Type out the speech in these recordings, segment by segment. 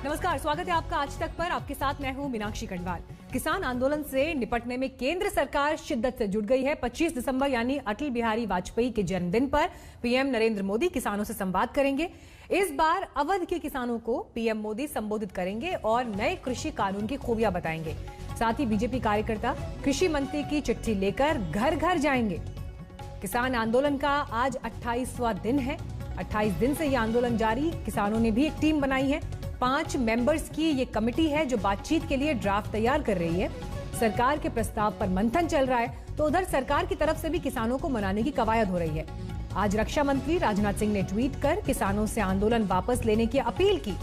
नमस्कार, स्वागत है आपका आज तक पर। आपके साथ मैं हूं मीनाक्षी खंडवाल। किसान आंदोलन से निपटने में केंद्र सरकार शिद्दत से जुट गई है। 25 दिसंबर यानी अटल बिहारी वाजपेयी के जन्मदिन पर पीएम नरेंद्र मोदी किसानों से संवाद करेंगे। इस बार अवध के किसानों को पीएम मोदी संबोधित करेंगे और नए कृषि कानून की खूबियां बताएंगे। साथ ही बीजेपी कार्यकर्ता कृषि मंत्री की चिट्ठी लेकर घर घर जाएंगे। किसान आंदोलन का आज 28वां दिन है। 28 दिन से यह आंदोलन जारी। किसानों ने भी एक टीम बनाई है। 5 मेंबर्स की ये कमेटी है जो बातचीत के लिए ड्राफ्ट तैयार कर रही है। सरकार के प्रस्ताव पर मंथन चल रहा है, तो उधर सरकार की तरफ से भी किसानों को मनाने की कवायद हो रही है। आज रक्षा मंत्री राजनाथ सिंह ने ट्वीट कर किसानों से आंदोलन वापस लेने की अपील की।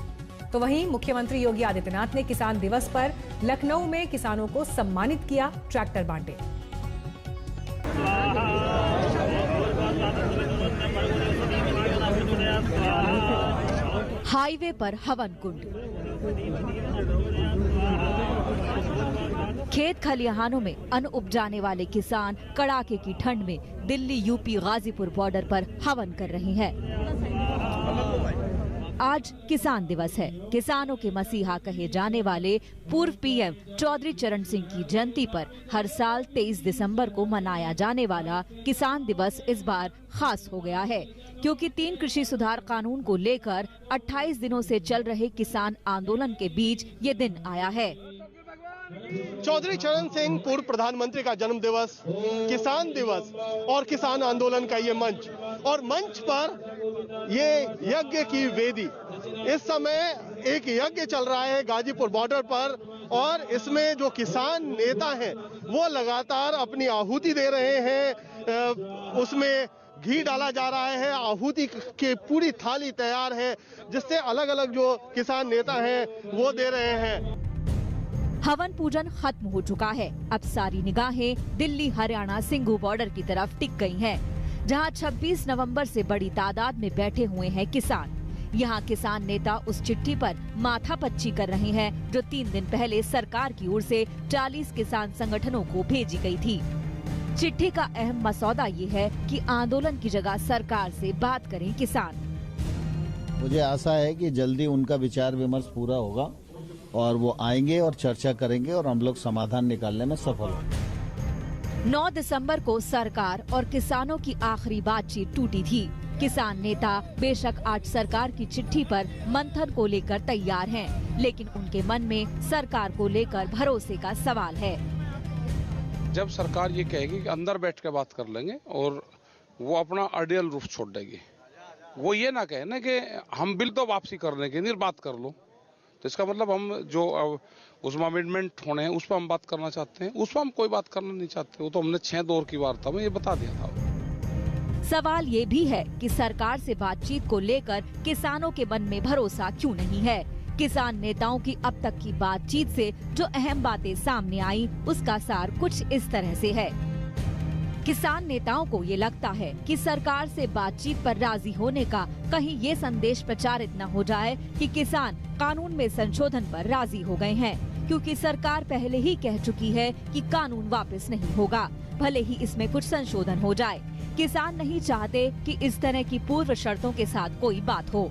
तो वहीं मुख्यमंत्री योगी आदित्यनाथ ने किसान दिवस पर लखनऊ में किसानों को सम्मानित किया, ट्रैक्टर बांटे। हाईवे पर हवन कुंड, खेत खलिहानों में अन्न उपजाने वाले किसान कड़ाके की ठंड में दिल्ली यूपी गाजीपुर बॉर्डर पर हवन कर रहे हैं। आज किसान दिवस है। किसानों के मसीहा कहे जाने वाले पूर्व पीएम चौधरी चरण सिंह की जयंती पर हर साल 23 दिसंबर को मनाया जाने वाला किसान दिवस इस बार खास हो गया है, क्योंकि 3 कृषि सुधार कानून को लेकर 28 दिनों से चल रहे किसान आंदोलन के बीच ये दिन आया है। चौधरी चरण सिंह पूर्व प्रधानमंत्री का जन्म दिवस, किसान दिवस और किसान आंदोलन का ये मंच, और मंच पर ये यज्ञ की वेदी। इस समय एक यज्ञ चल रहा है गाजीपुर बॉर्डर पर, और इसमें जो किसान नेता हैं वो लगातार अपनी आहुति दे रहे हैं। उसमें घी डाला जा रहा है, आहुति की पूरी थाली तैयार है, जिससे अलग अलग जो किसान नेता हैं वो दे रहे हैं। हवन पूजन खत्म हो चुका है। अब सारी निगाहें दिल्ली हरियाणा सिंघू बॉर्डर की तरफ टिक गई हैं, जहां 26 नवंबर से बड़ी तादाद में बैठे हुए हैं किसान। यहां किसान नेता उस चिट्ठी पर माथापच्ची कर रहे हैं जो 3 दिन पहले सरकार की ओर से 40 किसान संगठनों को भेजी गई थी। चिट्ठी का अहम मसौदा ये है कि आंदोलन की जगह सरकार से बात करें किसान। मुझे आशा है कि जल्दी उनका विचार विमर्श पूरा होगा और वो आएंगे और चर्चा करेंगे और हम लोग समाधान निकालने में सफल होंगे। 9 दिसंबर को सरकार और किसानों की आखिरी बातचीत टूटी थी। किसान नेता बेशक आज सरकार की चिट्ठी पर मंथन को लेकर तैयार हैं, लेकिन उनके मन में सरकार को लेकर भरोसे का सवाल है। जब सरकार ये कहेगी कि अंदर बैठ के बात कर लेंगे और वो अपना आइडियल रूप छोड़ देगी, वो ये ना कहे ना कि हम बिल तो वापसी करने के लिए बात कर लो, तो इसका मतलब हम जो उसमें अमेंडमेंट होने हैं उस पर हम बात करना चाहते हैं, उस पर हम कोई बात करना नहीं चाहते। वो तो हमने 6 दौर की वार्ता में ये बता दिया था। सवाल ये भी है कि सरकार से बातचीत को लेकर किसानों के मन में भरोसा क्यों नहीं है। किसान नेताओं की अब तक की बातचीत से जो अहम बातें सामने आई, उसका सार कुछ इस तरह से है। किसान नेताओं को ये लगता है कि सरकार से बातचीत पर राजी होने का कहीं ये संदेश प्रचारित न हो जाए कि किसान कानून में संशोधन पर राजी हो गए हैं, क्योंकि सरकार पहले ही कह चुकी है कि कानून वापस नहीं होगा, भले ही इसमें कुछ संशोधन हो जाए। किसान नहीं चाहते कि इस तरह की पूर्व शर्तों के साथ कोई बात हो।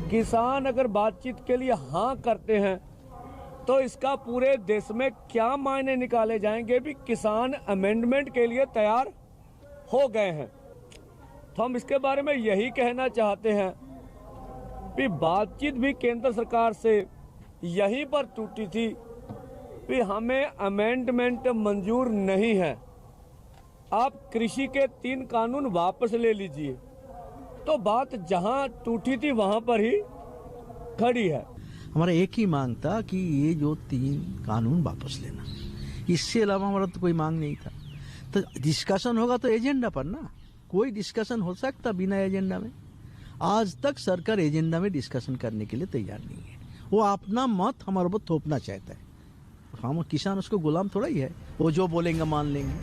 किसान अगर बातचीत के लिए हाँ करते हैं तो इसका पूरे देश में क्या मायने निकाले जाएंगे भी किसान अमेंडमेंट के लिए तैयार हो गए हैं। तो हम इसके बारे में यही कहना चाहते हैं कि बातचीत भी केंद्र सरकार से यहीं पर टूटी थी कि हमें अमेंडमेंट मंजूर नहीं है, आप कृषि के 3 कानून वापस ले लीजिए। तो बात जहां टूटी थी वहां पर ही खड़ी है। हमारा एक ही मांग था कि ये जो 3 कानून वापस लेना, इससे अलावा हमारा तो कोई मांग नहीं था। तो डिस्कशन होगा तो एजेंडा पर ना, कोई डिस्कशन हो सकता बिना एजेंडा में। आज तक सरकार एजेंडा में डिस्कशन करने के लिए तैयार नहीं है। वो अपना मत हमारे ऊपर थोपना चाहता है। हम किसान उसको गुलाम थोड़ा ही है, वो जो बोलेंगे मान लेंगे।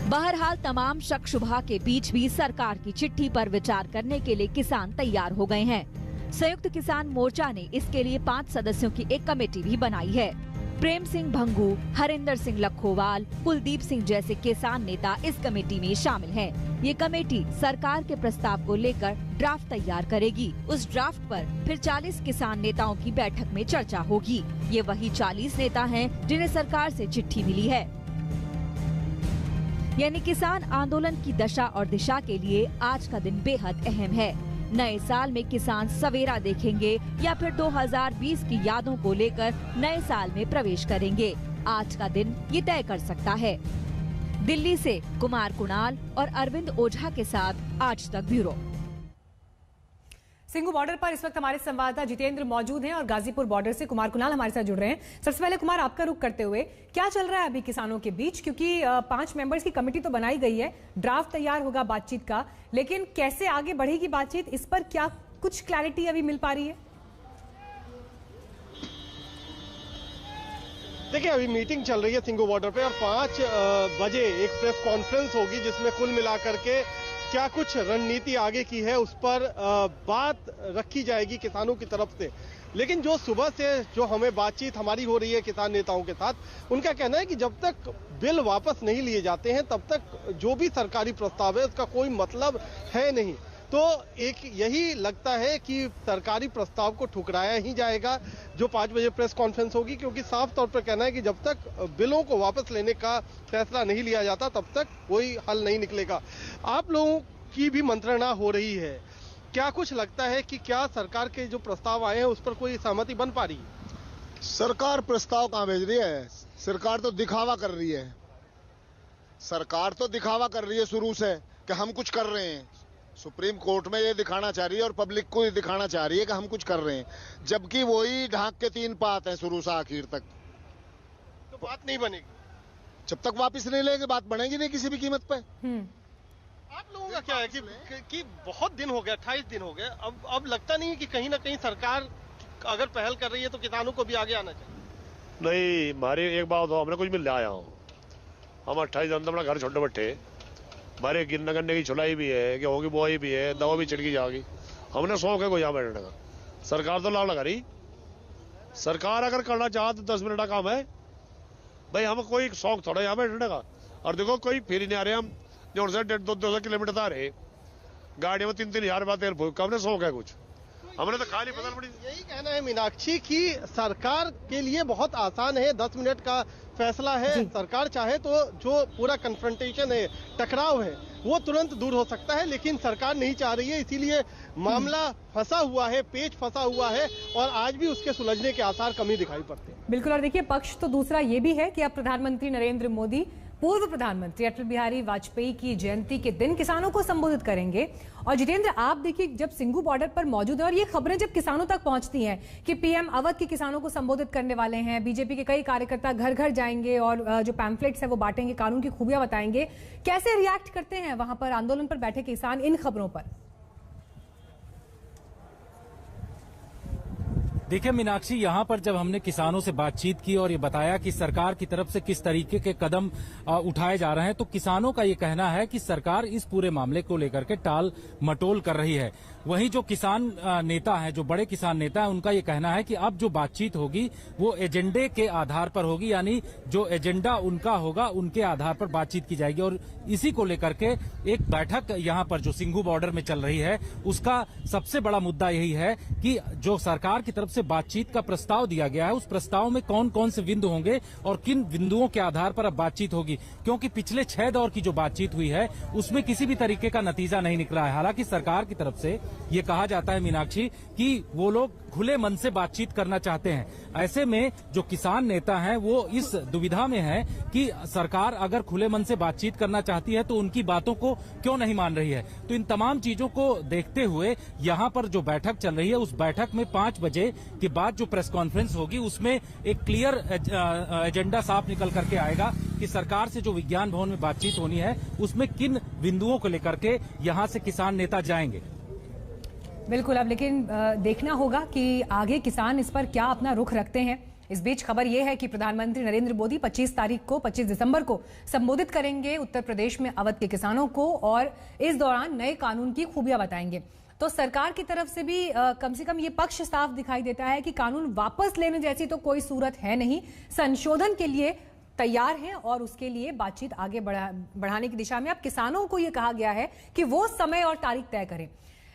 बहरहाल तमाम शक शुबहा के बीच भी सरकार की चिट्ठी पर विचार करने के लिए किसान तैयार हो गए हैं। संयुक्त किसान मोर्चा ने इसके लिए 5 सदस्यों की एक कमेटी भी बनाई है। प्रेम सिंह भंगू, हरिंदर सिंह लखोवाल, कुलदीप सिंह जैसे किसान नेता इस कमेटी में शामिल हैं। ये कमेटी सरकार के प्रस्ताव को लेकर ड्राफ्ट तैयार करेगी। उस ड्राफ्ट पर फिर 40 किसान नेताओं की बैठक में चर्चा होगी। ये वही 40 नेता हैं जिन्हें सरकार से चिट्ठी मिली है। यानी किसान आंदोलन की दशा और दिशा के लिए आज का दिन बेहद अहम है। नए साल में किसान सवेरा देखेंगे या फिर 2020 की यादों को लेकर नए साल में प्रवेश करेंगे, आज का दिन ये तय कर सकता है। दिल्ली से कुमार कुणाल और अरविंद ओझा के साथ आज तक ब्यूरो। सिंघू बॉर्डर पर इस वक्त हमारे संवाददाता जितेंद्र मौजूद हैं और गाजीपुर बॉर्डर से कुमार कुणाल हमारे साथ जुड़ रहे हैं। सबसे पहले कुमार, आपका रुख करते हुए क्या चल रहा है अभी किसानों के बीच, क्योंकि 5 मेंबर्स की कमेटी तो बनाई गई है, ड्राफ्ट तैयार होगा बातचीत का, लेकिन कैसे आगे बढ़ेगी बातचीत, इस पर क्या कुछ क्लैरिटी अभी मिल पा रही है? देखिए, अभी मीटिंग चल रही है सिंघू बॉर्डर पे और 5 बजे एक प्रेस कॉन्फ्रेंस होगी जिसमें कुल मिलाकर के क्या कुछ रणनीति आगे की है उस पर बात रखी जाएगी किसानों की तरफ से। लेकिन जो सुबह से जो हमें बातचीत हमारी हो रही है किसान नेताओं के साथ, उनका कहना है कि जब तक बिल वापस नहीं लिए जाते हैं तब तक जो भी सरकारी प्रस्ताव है उसका कोई मतलब है नहीं। तो एक यही लगता है कि सरकारी प्रस्ताव को ठुकराया ही जाएगा जो 5 बजे प्रेस कॉन्फ्रेंस होगी, क्योंकि साफ तौर पर कहना है कि जब तक बिलों को वापस लेने का फैसला नहीं लिया जाता तब तक कोई हल नहीं निकलेगा। आप लोगों की भी मंत्रणा हो रही है, क्या कुछ लगता है कि क्या सरकार के जो प्रस्ताव आए हैं उस पर कोई सहमति बन पा रही है? सरकार प्रस्ताव कहाँ भेज रही है? सरकार तो दिखावा कर रही है। सरकार तो दिखावा कर रही है शुरू से कि हम कुछ कर रहे हैं। सुप्रीम कोर्ट में ये दिखाना चाह रही है और पब्लिक को ये दिखाना चाह रही है कि हम कुछ कर रहे हैं, जबकि वही ढाक के 3 पात हैं शुरू से आखिर तक। तो बात नहीं बनेगी जब तक वापस नहीं लेंगे, बात बनेगी नहीं किसी भी कीमत पे। आप लोगों का क्या है कि बहुत दिन हो गए, 28 दिन हो गए, अब लगता नहीं है कि कहीं ना कहीं सरकार अगर पहल कर रही है तो किसानों को भी आगे आना चाहिए? नहीं, हमारी एक बात हो, हमने कुछ मिल आया हूँ। हम 28 दिन अपना घर छोटे बैठे, हमारे गिरने गन्ने की छुलाई भी है, गेहूं की बुआई भी है, दवा भी छिड़की जाएगी। हमने शौक है कोई यहाँ बैठने का। सरकार तो लाल लगा रही। सरकार अगर करना चाहे तो 10 मिनट का काम है भाई। हम कोई शौक थोड़ा यहाँ बैठने का। और देखो कोई फिर नहीं आ रहे, हम जोर से 150-200 किलोमीटर आ रहे, गाड़ी में 3-3 हजार बात तेल फूक। हमने शौक है कुछ, हमने तो खाली बदल पड़ी। यही कहना है मीनाक्षी कि सरकार के लिए बहुत आसान है, 10 मिनट का फैसला है। सरकार चाहे तो जो पूरा कन्फ्रंटेशन है, टकराव है, वो तुरंत दूर हो सकता है, लेकिन सरकार नहीं चाह रही है। इसीलिए मामला फंसा हुआ है, पेच फंसा हुआ है और आज भी उसके सुलझने के आसार कम ही दिखाई पड़ते हैं। बिल्कुल। और देखिए, पक्ष तो दूसरा ये भी है कि अब प्रधानमंत्री नरेंद्र मोदी पूर्व प्रधानमंत्री अटल बिहारी वाजपेयी की जयंती के दिन किसानों को संबोधित करेंगे। और जितेंद्र, आप देखिए, जब सिंघू बॉर्डर पर मौजूद है और ये खबरें जब किसानों तक पहुंचती हैं कि पीएम अवध के किसानों को संबोधित करने वाले हैं, बीजेपी के कई कार्यकर्ता घर घर जाएंगे और जो पैम्फलेट्स है वो बांटेंगे, कानून की खूबियां बताएंगे, कैसे रिएक्ट करते हैं वहां पर आंदोलन पर बैठे किसान इन खबरों पर? देखिए मीनाक्षी, यहाँ पर जब हमने किसानों से बातचीत की और ये बताया कि सरकार की तरफ से किस तरीके के कदम उठाए जा रहे हैं, तो किसानों का ये कहना है कि सरकार इस पूरे मामले को लेकर के टाल मटोल कर रही है। वहीं जो किसान नेता हैं, जो बड़े किसान नेता हैं, उनका ये कहना है कि अब जो बातचीत होगी वो एजेंडे के आधार पर होगी, यानी जो एजेंडा उनका होगा उनके आधार पर बातचीत की जाएगी। और इसी को लेकर के एक बैठक यहाँ पर जो सिंघू बॉर्डर में चल रही है, उसका सबसे बड़ा मुद्दा यही है कि जो सरकार की तरफ से बातचीत का प्रस्ताव दिया गया है, उस प्रस्ताव में कौन कौन से बिंदु होंगे और किन बिंदुओं के आधार पर अब बातचीत होगी। क्योंकि पिछले 6 दौर की जो बातचीत हुई है उसमें किसी भी तरीके का नतीजा नहीं निकला है। हालांकि सरकार की तरफ से ये कहा जाता है मीनाक्षी कि वो लोग खुले मन से बातचीत करना चाहते हैं। ऐसे में जो किसान नेता हैं वो इस दुविधा में है कि सरकार अगर खुले मन से बातचीत करना चाहती है तो उनकी बातों को क्यों नहीं मान रही है। तो इन तमाम चीजों को देखते हुए यहाँ पर जो बैठक चल रही है, उस बैठक में 5 बजे के बाद जो प्रेस कॉन्फ्रेंस होगी उसमें एक क्लियर एजेंडा साफ निकल करके आएगा कि सरकार से जो विज्ञान भवन में बातचीत होनी है उसमें किन बिंदुओं को लेकर के यहाँ से किसान नेता जाएंगे। बिल्कुल। अब लेकिन देखना होगा कि आगे किसान इस पर क्या अपना रुख रखते हैं। इस बीच खबर यह है कि प्रधानमंत्री नरेंद्र मोदी 25 दिसंबर को संबोधित करेंगे उत्तर प्रदेश में अवध के किसानों को और इस दौरान नए कानून की खूबियां बताएंगे। तो सरकार की तरफ से भी कम से कम ये पक्ष साफ दिखाई देता है कि कानून वापस लेने जैसी तो कोई सूरत है नहीं, संशोधन के लिए तैयार हैं और उसके लिए बातचीत आगे बढ़ाने की दिशा में अब किसानों को यह कहा गया है कि वो समय और तारीख तय करें।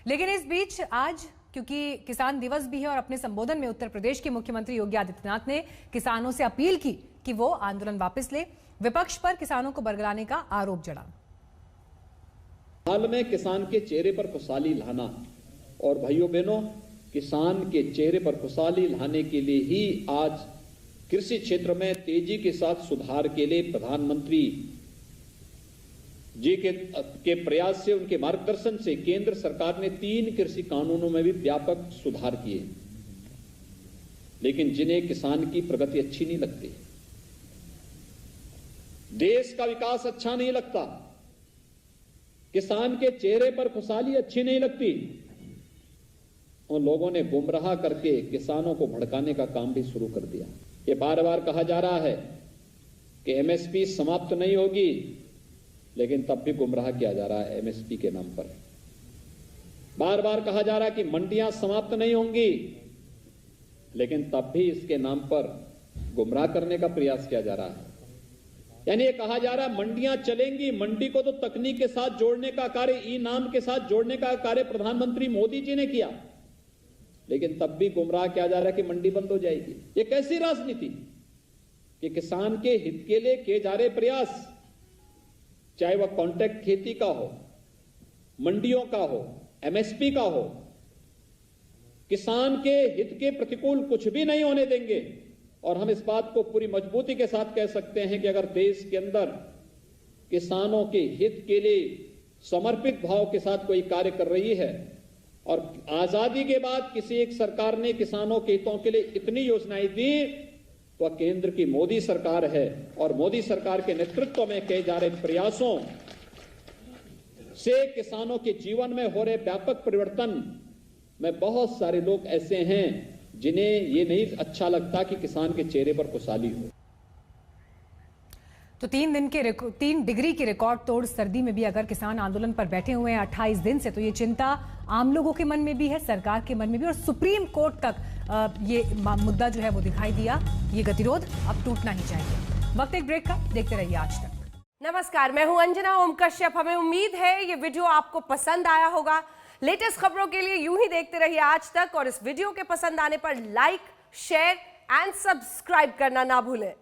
लेकिन इस बीच आज क्योंकि किसान दिवस भी है और अपने संबोधन में उत्तर प्रदेश के मुख्यमंत्री योगी आदित्यनाथ ने किसानों से अपील की कि वो आंदोलन वापस ले, विपक्ष पर किसानों को बरगलाने का आरोप जड़ा। हाल में किसान के चेहरे पर खुशहाली लाना, और भाइयों बहनों, किसान के चेहरे पर खुशहाली लाने के लिए ही आज कृषि क्षेत्र में तेजी के साथ सुधार के लिए प्रधानमंत्री जी के प्रयास से, उनके मार्गदर्शन से केंद्र सरकार ने 3 कृषि कानूनों में भी व्यापक सुधार किए। लेकिन जिन्हें किसान की प्रगति अच्छी नहीं लगती, देश का विकास अच्छा नहीं लगता, किसान के चेहरे पर खुशहाली अच्छी नहीं लगती, उन लोगों ने गुमराह करके किसानों को भड़काने का काम भी शुरू कर दिया। ये बार बार कहा जा रहा है कि एमएसपी समाप्त नहीं होगी, लेकिन तब भी गुमराह किया जा रहा है एमएसपी के नाम पर। बार बार कहा जा रहा है कि मंडियां समाप्त नहीं होंगी, लेकिन तब भी इसके नाम पर गुमराह करने का प्रयास किया जा रहा है। यानी ये कहा जा रहा है मंडियां चलेंगी, मंडी को तो तकनीक के साथ जोड़ने का कार्य, ई नाम के साथ जोड़ने का कार्य प्रधानमंत्री मोदी जी ने किया, लेकिन तब भी गुमराह किया जा रहा है कि मंडी बंद हो जाएगी। ये कैसी राजनीति कि किसान के हित के लिए किए जा रहे प्रयास, चाहे वह कॉन्ट्रैक्ट खेती का हो, मंडियों का हो, एमएसपी का हो, किसान के हित के प्रतिकूल कुछ भी नहीं होने देंगे। और हम इस बात को पूरी मजबूती के साथ कह सकते हैं कि अगर देश के अंदर किसानों के हित के लिए समर्पित भाव के साथ कोई कार्य कर रही है, और आजादी के बाद किसी एक सरकार ने किसानों के हितों के लिए इतनी योजनाएं दी, तो केंद्र की मोदी सरकार है। और मोदी सरकार के नेतृत्व में किए जा रहे प्रयासों से किसानों के जीवन में हो रहे व्यापक परिवर्तन में बहुत सारे लोग ऐसे हैं जिन्हें ये नहीं अच्छा लगता कि किसान के चेहरे पर खुशहाली हो। तो 3 डिग्री की रिकॉर्ड तोड़ सर्दी में भी अगर किसान आंदोलन पर बैठे हुए हैं 28 दिन से, तो ये चिंता आम लोगों के मन में भी है, सरकार के मन में भी, और सुप्रीम कोर्ट तक ये मुद्दा जो है वो दिखाई दिया। ये गतिरोध अब टूटना ही चाहिए। वक्त एक ब्रेक का, देखते रहिए आज तक। नमस्कार, मैं हूं अंजना ओम कश्यप। हमें उम्मीद है ये वीडियो आपको पसंद आया होगा। लेटेस्ट खबरों के लिए यूं ही देखते रहिए आज तक, और इस वीडियो के पसंद आने पर लाइक, शेयर एंड सब्सक्राइब करना ना भूलें।